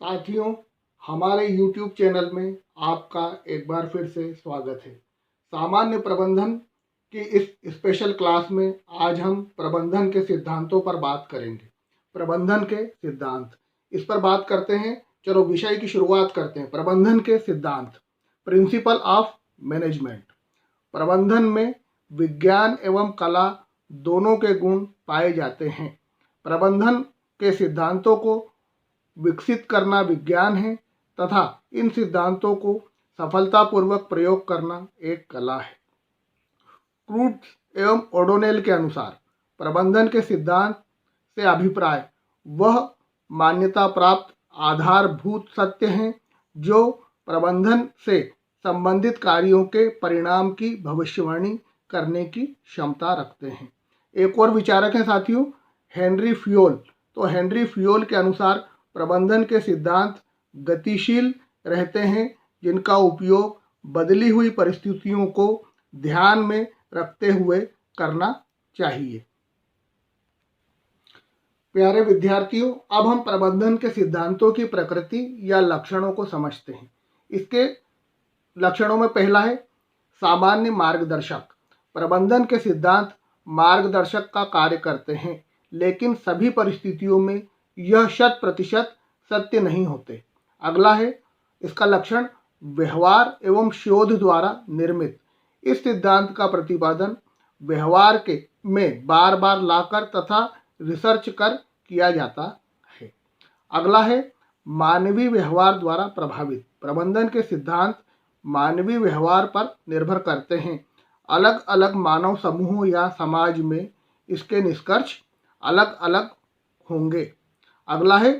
साथियों, हमारे YouTube channel में आपका एक बार फिर से स्वागत है। सामान्य प्रबंधन की इस स्पेशल क्लास में आज हम प्रबंधन के सिद्धांतों पर बात करेंगे। प्रबंधन के सिद्धांत, इस पर बात करते हैं। चलो विषय की शुरुआत करते हैं। प्रबंधन के सिद्धांत, प्रिंसिपल ऑफ मैनेजमेंट। प्रबंधन में विज्ञान एवं कला दोनों के गुण पाए जाते हैं। प्रबंधन के सिद्धांतों को विकसित करना विज्ञान है तथा इन सिद्धांतों को सफलतापूर्वक प्रयोग करना एक कला है। क्रूट एवं ओडोनेल के अनुसार प्रबंधन के सिद्धांत से अभिप्राय वह मान्यता प्राप्त आधारभूत सत्य हैं जो प्रबंधन से संबंधित कार्यों के परिणाम की भविष्यवाणी करने की क्षमता रखते हैं। एक और विचारक हैं साथियों, हेनरी फ्योल। तो हेनरी फ्योल के अनुसार प्रबंधन के सिद्धांत गतिशील रहते हैं जिनका उपयोग बदली हुई परिस्थितियों को ध्यान में रखते हुए करना चाहिए। प्यारे विद्यार्थियों, अब हम प्रबंधन के सिद्धांतों की प्रकृति या लक्षणों को समझते हैं। इसके लक्षणों में पहला है सामान्य मार्गदर्शक। प्रबंधन के सिद्धांत मार्गदर्शक का कार्य करते हैं, लेकिन सभी परिस्थितियों में यह 100% सत्य नहीं होते। अगला है इसका लक्षण व्यवहार एवं शोध द्वारा निर्मित। इस सिद्धांत का प्रतिपादन व्यवहार के में बार बार लाकर तथा रिसर्च कर किया जाता है। अगला है मानवीय व्यवहार द्वारा प्रभावित। प्रबंधन के सिद्धांत मानवीय व्यवहार पर निर्भर करते हैं। अलग अलग मानव समूहों या समाज में इसके निष्कर्ष अलग अलग होंगे। अगला है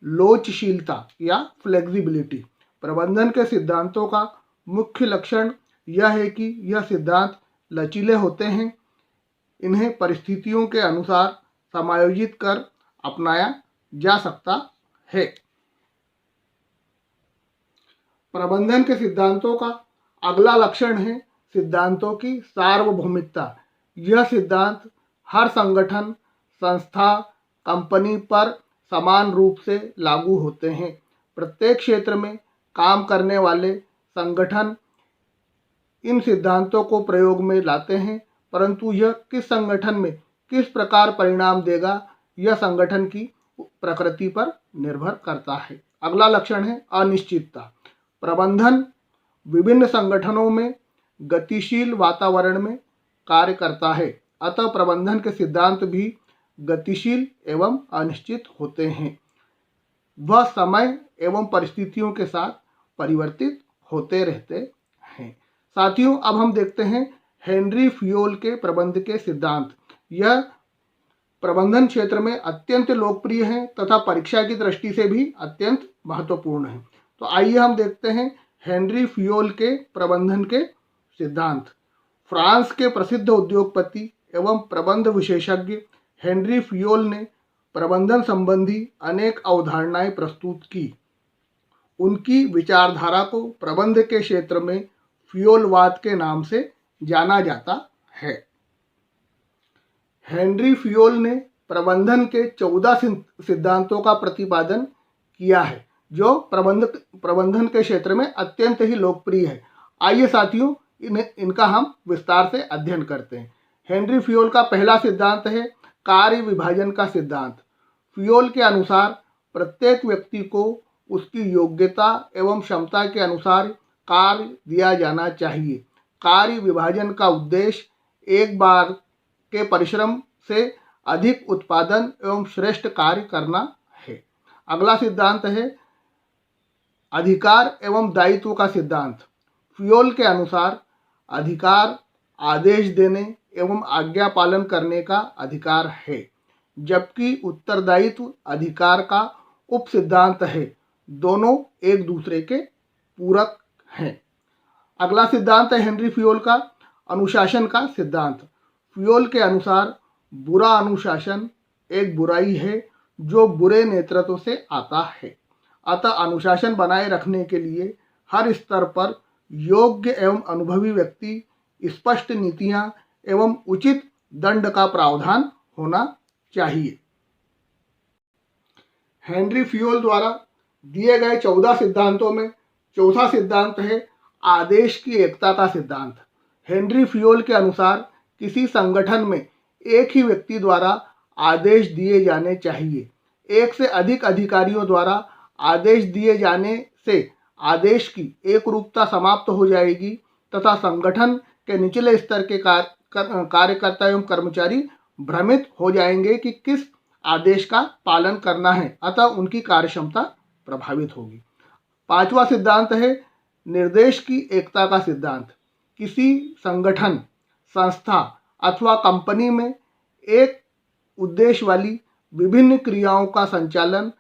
लोचशीलता या फ्लेक्सिबिलिटी। प्रबंधन के सिद्धांतों का मुख्य लक्षण यह है कि यह सिद्धांत लचीले होते हैं। इन्हें परिस्थितियों के अनुसार समायोजित कर अपनाया जा सकता है। प्रबंधन के सिद्धांतों का अगला लक्षण है सिद्धांतों की सार्वभौमिकता। यह सिद्धांत हर संगठन, संस्था, कंपनी पर समान रूप से लागू होते हैं। प्रत्येक क्षेत्र में काम करने वाले संगठन इन सिद्धांतों को प्रयोग में लाते हैं, परंतु यह किस संगठन में किस प्रकार परिणाम देगा यह संगठन की प्रकृति पर निर्भर करता है। अगला लक्षण है अनिश्चितता। प्रबंधन विभिन्न संगठनों में गतिशील वातावरण में कार्य करता है, अतः प्रबंधन के सिद्धांत भी गतिशील एवं अनिश्चित होते हैं। वह समय एवं परिस्थितियों के साथ परिवर्तित होते रहते हैं। साथियों, अब हम देखते हैं हेनरी फ्योल के प्रबंध के सिद्धांत। यह प्रबंधन क्षेत्र में अत्यंत लोकप्रिय हैं तथा परीक्षा की दृष्टि से भी अत्यंत महत्वपूर्ण है। तो आइए हम देखते हैं हेनरी फ्योल के प्रबंधन के सिद्धांत। फ्रांस के प्रसिद्ध उद्योगपति एवं प्रबंध विशेषज्ञ हेनरी फ्योल ने प्रबंधन संबंधी अनेक अवधारणाएं प्रस्तुत की। उनकी विचारधारा को प्रबंध के क्षेत्र में फ्योलवाद के नाम से जाना जाता है। हेनरी फ्योल ने प्रबंधन के 14 सिद्धांतों का प्रतिपादन किया है जो प्रबंधन के क्षेत्र में अत्यंत ही लोकप्रिय है। आइए साथियों, इनका हम विस्तार से अध्ययन करते हैं। हेनरी फ्योल का पहला सिद्धांत है कार्य विभाजन का सिद्धांत। फ्योल के अनुसार प्रत्येक व्यक्ति को उसकी योग्यता एवं क्षमता के अनुसार कार्य दिया जाना चाहिए। कार्य विभाजन का उद्देश्य एक बार के परिश्रम से अधिक उत्पादन एवं श्रेष्ठ कार्य करना है। अगला सिद्धांत है अधिकार एवं दायित्व का सिद्धांत। फ्योल के अनुसार अधिकार आदेश देने एवं आज्ञा पालन करने का अधिकार है, जबकि उत्तरदायित्व अधिकार का उप सिद्धांत है। दोनों एक दूसरे के पूरक हैं। अगला सिद्धांत है हेनरी फ्योल का अनुशासन का सिद्धांत। फ्योल के अनुसार बुरा अनुशासन एक बुराई है जो बुरे नेतृत्व से आता है, अतः अनुशासन बनाए रखने के लिए हर स्तर पर योग्य एवं अनुभवी व्यक्ति, स्पष्ट नीतियां एवं उचित दंड का प्रावधान होना चाहिए। हेनरी फ्योल द्वारा दिए गए 14 सिद्धांतों में चौथा सिद्धांत है आदेश की एकता का सिद्धांत। हेनरी फ्योल के अनुसार किसी संगठन में एक ही व्यक्ति द्वारा आदेश दिए जाने चाहिए। एक से अधिक अधिकारियों द्वारा आदेश दिए जाने से आदेश की एकरूपता समाप्त हो जाएगी तथा संगठन के निचले स्तर के कार्यकर्ता एवं कर्मचारी भ्रमित हो जाएंगे कि किस आदेश का पालन करना है, अतः उनकी कार्यक्षमता प्रभावित होगी। पांचवा सिद्धांत है निर्देश की एकता का सिद्धांत। किसी संगठन, संस्था अथवा कंपनी में एक उद्देश्य वाली विभिन्न क्रियाओं का संचालन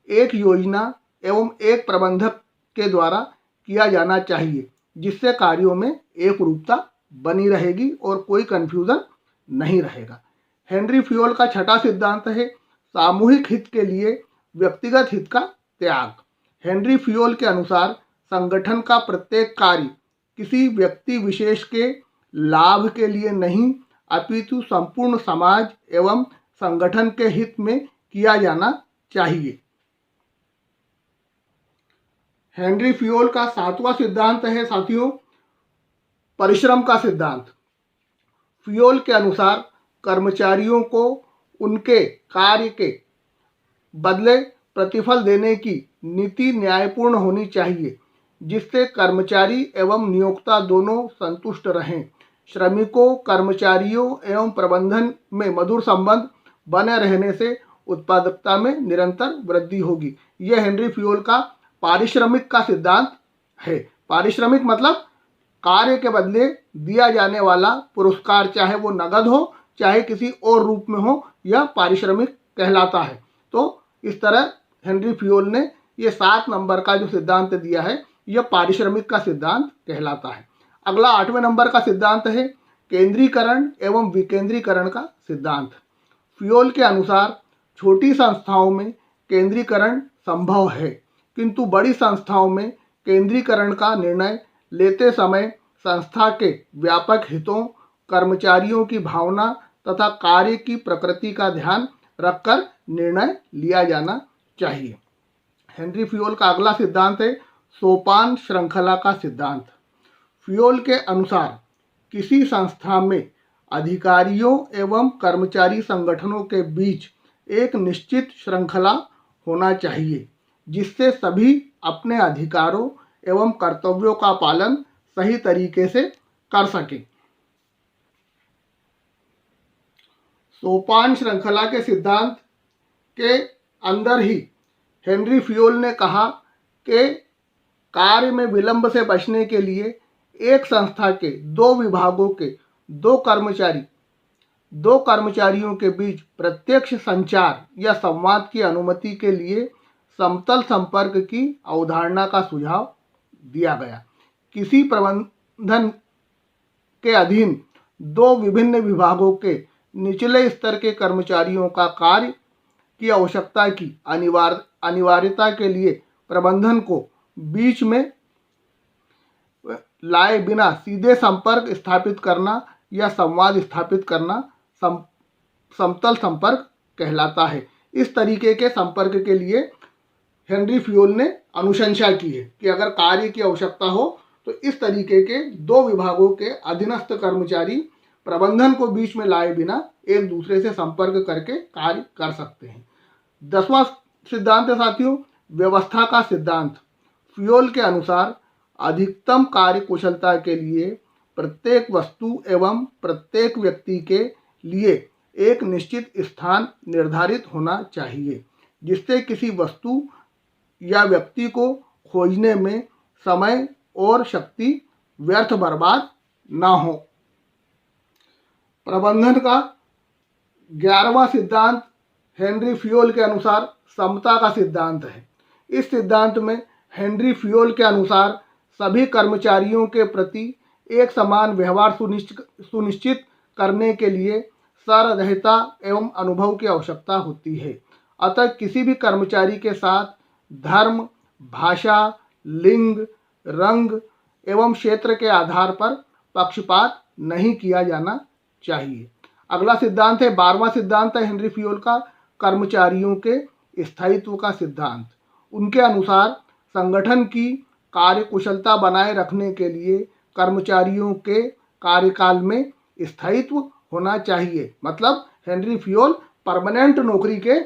एक योजना एवं एक प्रबंधक के द्वारा किया जाना चाहिए, जिससे कार्यों में एक रूपता बनी रहेगी और कोई कंफ्यूजन नहीं रहेगा। हेनरी फ्योल का छठा सिद्धांत है सामूहिक हित के लिए व्यक्तिगत हित का त्याग। हेनरी फ्योल के अनुसार संगठन का प्रत्येक कार्य किसी व्यक्ति विशेष के लाभ के लिए नहीं अपितु संपूर्ण समाज एवं संगठन के हित में किया जाना चाहिए। हेनरी फ्योल का सातवां सिद्धांत है साथियों परिश्रम का सिद्धांत। फ्योल के अनुसार कर्मचारियों को उनके कार्य के बदले प्रतिफल देने की नीति न्यायपूर्ण होनी चाहिए, जिससे कर्मचारी एवं नियोक्ता दोनों संतुष्ट रहें। श्रमिकों, कर्मचारियों एवं प्रबंधन में मधुर संबंध बने रहने से उत्पादकता में निरंतर वृद्धि होगी। यह हेनरी फ्योल का पारिश्रमिक का सिद्धांत है। पारिश्रमिक मतलब कार्य के बदले दिया जाने वाला पुरस्कार, चाहे वो नगद हो चाहे किसी और रूप में हो, यह पारिश्रमिक कहलाता है। तो इस तरह हेनरी फ्योल ने ये 7 नंबर का जो सिद्धांत दिया है यह पारिश्रमिक का सिद्धांत कहलाता है। अगला 8वें नंबर का सिद्धांत है केंद्रीकरण एवं विकेंद्रीकरण का सिद्धांत। फ्योल के अनुसार छोटी संस्थाओं में केंद्रीकरण संभव है, किंतु बड़ी संस्थाओं में केंद्रीकरण का निर्णय लेते समय संस्था के व्यापक हितों, कर्मचारियों की भावना तथा कार्य की प्रकृति का ध्यान रखकर निर्णय लिया जाना चाहिए। हेनरी फ्योल का अगला सिद्धांत है सोपान श्रृंखला का सिद्धांत। फ्योल के अनुसार किसी संस्था में अधिकारियों एवं कर्मचारी संगठनों के बीच एक निश्चित श्रृंखला होना चाहिए, जिससे सभी अपने अधिकारों एवं कर्तव्यों का पालन सही तरीके से कर सकें। सोपान श्रृंखला के सिद्धांत के अंदर ही हेनरी फ्योल ने कहा कि कार्य में विलंब से बचने के लिए एक संस्था के 2 विभागों के 2 कर्मचारियों के बीच प्रत्यक्ष संचार या संवाद की अनुमति के लिए समतल संपर्क की अवधारणा का सुझाव दिया गया। किसी प्रबंधन के अधीन 2 विभिन्न विभागों के निचले स्तर के कर्मचारियों का कार्य की आवश्यकता की अनिवार्यता के लिए प्रबंधन को बीच में लाए बिना सीधे संपर्क स्थापित करना या संवाद स्थापित करना समतल संपर्क कहलाता है। इस तरीके के संपर्क के लिए हेनरी फ्योल ने अनुशंसा की है कि अगर कार्य की आवश्यकता हो तो इस तरीके के 2 विभागों के अधीनस्थ कर्मचारी प्रबंधन को बीच में लाए बिना एक दूसरे से संपर्क करके कार्य कर सकते हैं। 10वां सिद्धांत है साथियों व्यवस्था का सिद्धांत। फ्योल के अनुसार अधिकतम कार्य कुशलता के लिए प्रत्येक वस्तु एवं प्रत्येक व्यक्ति के लिए एक निश्चित स्थान निर्धारित होना चाहिए, जिससे किसी वस्तु या व्यक्ति को खोजने में समय और शक्ति व्यर्थ बर्बाद ना हो। प्रबंधन का 11वां सिद्धांत हेनरी फ्योल के अनुसार समता का सिद्धांत है। इस सिद्धांत में हेनरी फ्योल के अनुसार सभी कर्मचारियों के प्रति एक समान व्यवहार सुनिश्चित करने के लिए सहृदयता एवं अनुभव की आवश्यकता होती है। अतः किसी भी कर्मचारी के साथ धर्म, भाषा, लिंग, रंग एवं क्षेत्र के आधार पर पक्षपात नहीं किया जाना चाहिए। अगला सिद्धांत है 12वां सिद्धांत है हेनरी फ्योल का कर्मचारियों के स्थायित्व का सिद्धांत। उनके अनुसार संगठन की कार्यकुशलता बनाए रखने के लिए कर्मचारियों के कार्यकाल में स्थायित्व होना चाहिए। मतलब हेनरी फ्यूल परमानेंट नौकरी के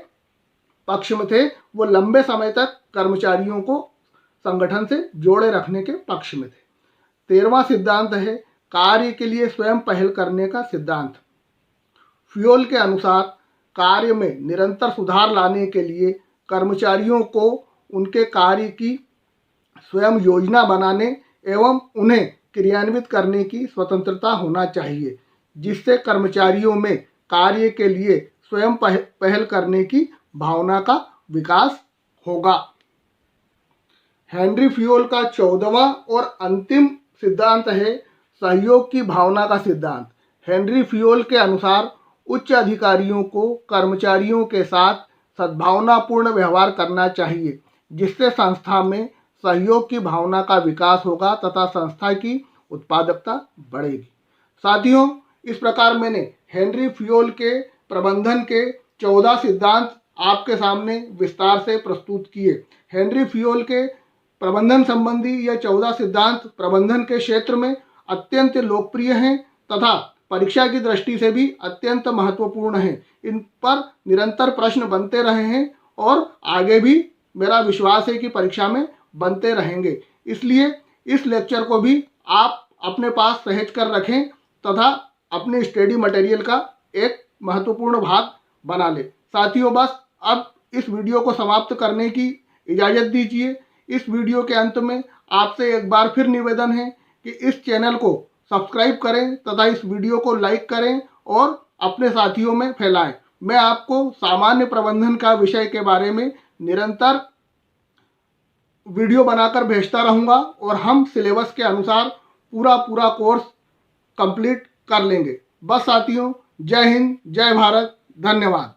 पक्ष में थे, वो लंबे समय तक कर्मचारियों को संगठन से जोड़े रखने के पक्ष में थे। 13वां सिद्धांत है कार्य के लिए स्वयं पहल करने का सिद्धांत। फ्यूल के अनुसार कार्य में निरंतर सुधार लाने के लिए कर्मचारियों को उनके कार्य की स्वयं योजना बनाने एवं उन्हें क्रियान्वित करने की स्वतंत्रता होना चाहिए, जिससे कर्मचारियों में कार्य के लिए स्वयं पहल करने की भावना का विकास होगा। हेनरी फ्यूल का 14वां और अंतिम सिद्धांत है सहयोग की भावना का सिद्धांत। हेनरी फ्यूल के अनुसार उच्च अधिकारियों को कर्मचारियों के साथ सद्भावनापूर्ण व्यवहार करना चाहिए, जिससे संस्था में सहयोग की भावना का विकास होगा तथा संस्था की उत्पादकता बढ़ेगी। साथियों, इस प्रकार मैंने हेनरी फ्यूल के प्रबंधन के 14 सिद्धांत आपके सामने विस्तार से प्रस्तुत किए। हेनरी फ्यूल के प्रबंधन संबंधी यह 14 सिद्धांत प्रबंधन के क्षेत्र में अत्यंत लोकप्रिय हैं तथा परीक्षा की दृष्टि से भी अत्यंत महत्वपूर्ण हैं। इन पर निरंतर प्रश्न बनते रहे हैं और आगे भी मेरा विश्वास है कि परीक्षा में बनते रहेंगे। इसलिए इस लेक्चर को भी आप अपने पास सहेज कर रखें तथा अपने स्टडी मटेरियल का एक महत्वपूर्ण भाग बना लें। साथियों, बस अब इस वीडियो को समाप्त करने की इजाज़त दीजिए। इस वीडियो के अंत में आपसे एक बार फिर निवेदन है कि इस चैनल को सब्सक्राइब करें तथा इस वीडियो को लाइक करें और अपने साथियों में फैलाएं। मैं आपको सामान्य प्रबंधन का विषय के बारे में निरंतर वीडियो बनाकर भेजता रहूँगा और हम सिलेबस के अनुसार पूरा कोर्स कंप्लीट कर लेंगे। बस साथियों, जय हिंद, जय भारत, धन्यवाद।